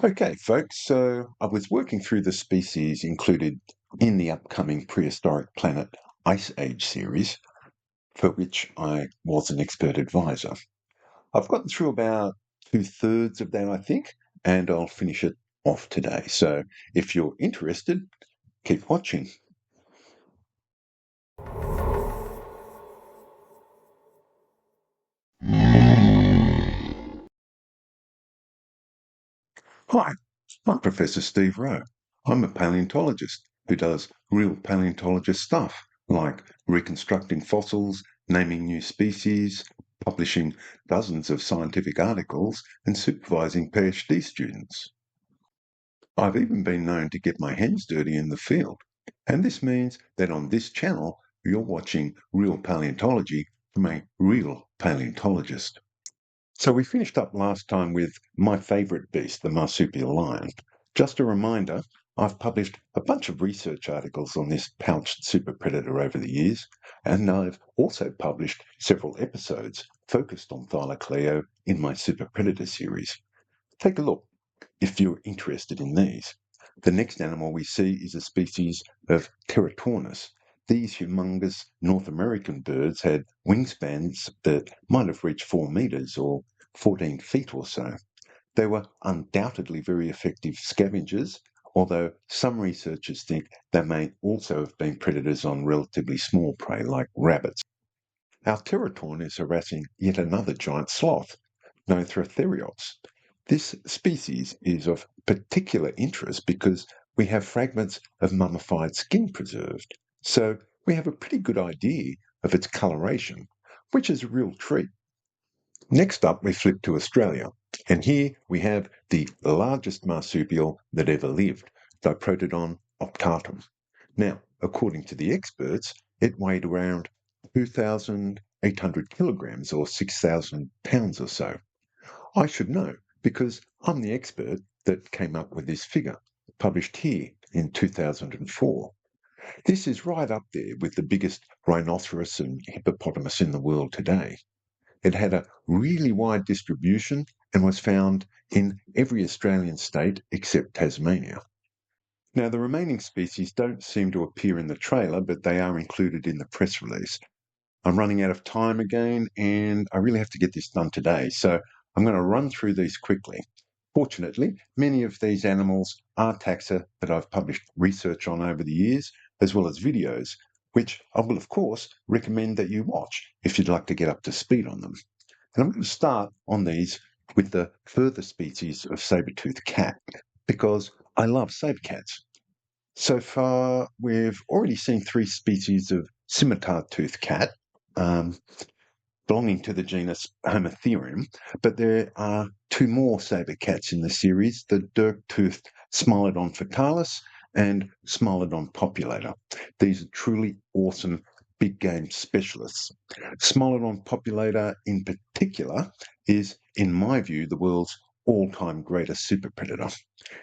Okay, folks, so I was working through the species included in the upcoming Prehistoric Planet Ice Age series, for which I was an expert advisor. I've gotten through about two-thirds of that, I think, and I'll finish it off today. So if you're interested, keep watching. Hi, I'm Professor Steve Rowe. I'm a paleontologist who does real paleontologist stuff, like reconstructing fossils, naming new species, publishing dozens of scientific articles, and supervising PhD students. I've even been known to get my hands dirty in the field, and this means that on this channel, you're watching real paleontology from a real paleontologist. So we finished up last time with my favourite beast, the marsupial lion. Just a reminder, I've published a bunch of research articles on this pouched super predator over the years, and I've also published several episodes focused on Thylacleo in my super predator series. Take a look if you're interested in these. The next animal we see is a species of Teratornis. These humongous North American birds had wingspans that might have reached 4 metres or 14 feet or so. They were undoubtedly very effective scavengers, although some researchers think they may also have been predators on relatively small prey like rabbits. Our Teratorn is harassing yet another giant sloth, Nothrotherios. This species is of particular interest because we have fragments of mummified skin preserved, so we have a pretty good idea of its coloration, which is a real treat. Next up, we flip to Australia, and here we have the largest marsupial that ever lived, Diprotodon optatum. Now, according to the experts, it weighed around 2,800 kilograms or 6,000 pounds or so. I should know because I'm the expert that came up with this figure, published here in 2004. This is right up there with the biggest rhinoceros and hippopotamus in the world today. It had a really wide distribution and was found in every Australian state except Tasmania. Now, the remaining species don't seem to appear in the trailer, but they are included in the press release. I'm running out of time again, and I really have to get this done today, so I'm going to run through these quickly. Fortunately, many of these animals are taxa that I've published research on over the years, as well as videos, which I will, of course, recommend that you watch if you'd like to get up to speed on them. And I'm going to start on these with the further species of saber-toothed cat, because I love saber cats. So far, we've already seen 3 species of scimitar-toothed cat, um, belonging to the genus Homotherium, but there are 2 more saber cats in the series, the dirk-toothed Smilodon fatalis and Smilodon populator. These are truly awesome big game specialists. Smilodon populator in particular is, in my view, the world's all-time greatest super predator.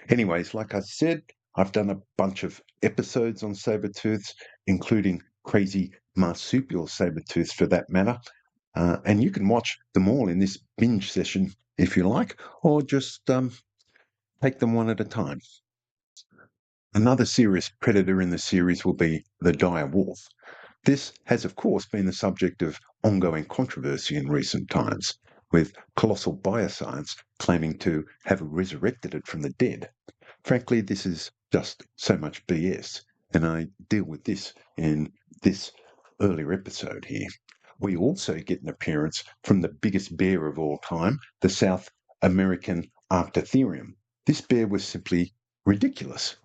Anyways, like I said, I've done a bunch of episodes on saber-tooths, including crazy marsupial saber-tooths for that matter, and you can watch them all in this binge session if you like, or just take them one at a time. Another serious predator in the series will be the dire wolf. This has, of course, been the subject of ongoing controversy in recent times, with Colossal Bioscience claiming to have resurrected it from the dead. Frankly, this is just so much BS, and I deal with this in this earlier episode here. We also get an appearance from the biggest bear of all time, the South American Arctotherium. This bear was simply ridiculous,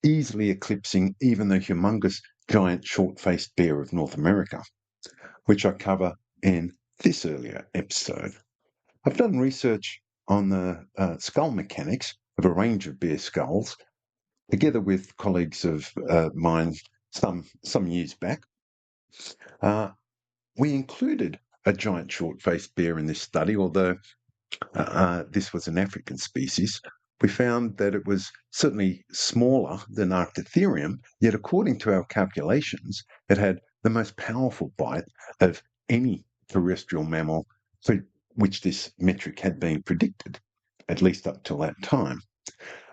easily eclipsing even the humongous giant short-faced bear of North America, which I cover in this earlier episode. I've done research on the skull mechanics of a range of bear skulls, together with colleagues of mine some years back. We included a giant short-faced bear in this study, although this was an African species. We found that it was certainly smaller than Arctotherium, yet according to our calculations, it had the most powerful bite of any terrestrial mammal for which this metric had been predicted, at least up till that time.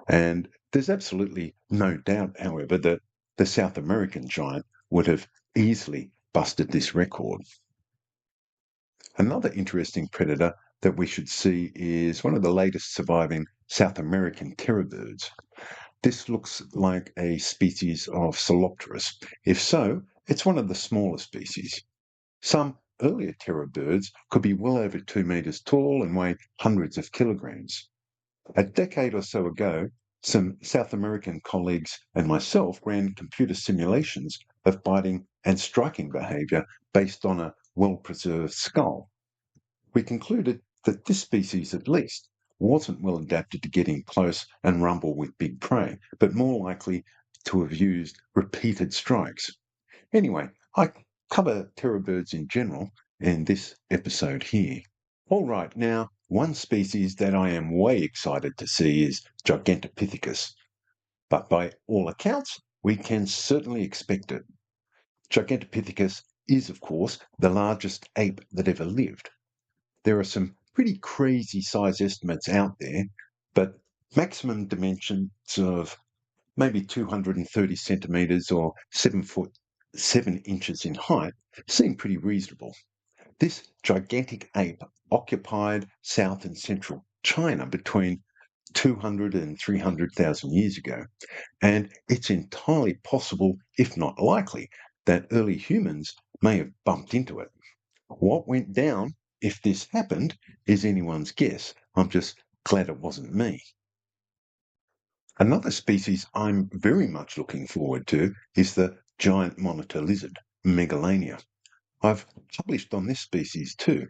And there's absolutely no doubt, however, that the South American giant would have easily busted this record. Another interesting predator that we should see is one of the latest surviving South American terror birds. This looks like a species of Psilopterus. If so, it's one of the smaller species. Some earlier terror birds could be well over 2 metres tall and weigh hundreds of kilograms. A decade or so ago, some South American colleagues and myself ran computer simulations of biting and striking behaviour based on a well-preserved skull. We concluded that this species, at least, wasn't well adapted to getting close and rumble with big prey, but more likely to have used repeated strikes. Anyway, I cover terror birds in general in this episode here. All right, now, one species that I am way excited to see is Gigantopithecus, but by all accounts, we can certainly expect it. Gigantopithecus is, of course, the largest ape that ever lived. There are some pretty crazy size estimates out there, but maximum dimensions of maybe 230 centimetres or 7 foot 7 inches in height seem pretty reasonable. This gigantic ape occupied South and Central China between 200 and 300,000 years ago, and it's entirely possible, if not likely, that early humans may have bumped into it. What went down, if this happened, is anyone's guess. I'm just glad it wasn't me. Another species I'm very much looking forward to is the giant monitor lizard, Megalania. I've published on this species too.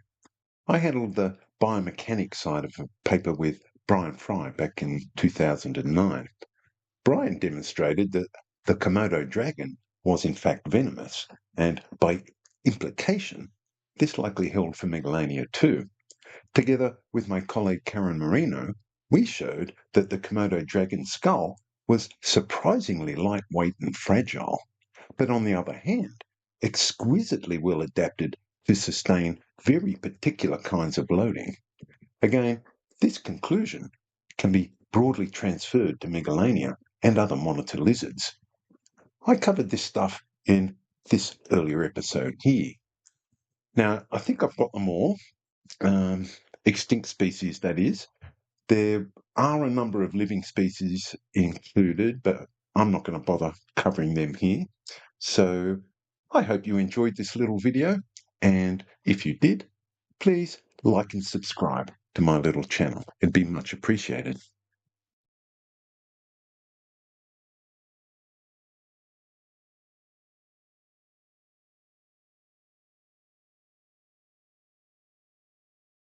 I handled the biomechanics side of a paper with Brian Fry back in 2009. Brian demonstrated that the Komodo dragon was in fact venomous, and by implication, this likely held for Megalania too. Together with my colleague Karen Marino, we showed that the Komodo dragon's skull was surprisingly lightweight and fragile, but on the other hand, exquisitely well adapted to sustain very particular kinds of loading. Again, this conclusion can be broadly transferred to Megalania and other monitor lizards. I covered this stuff in this earlier episode here. Now, I think I've got them all. Extinct species, that is. There are a number of living species included, but I'm not going to bother covering them here. So I hope you enjoyed this little video, and if you did, please like and subscribe to my little channel. It'd be much appreciated.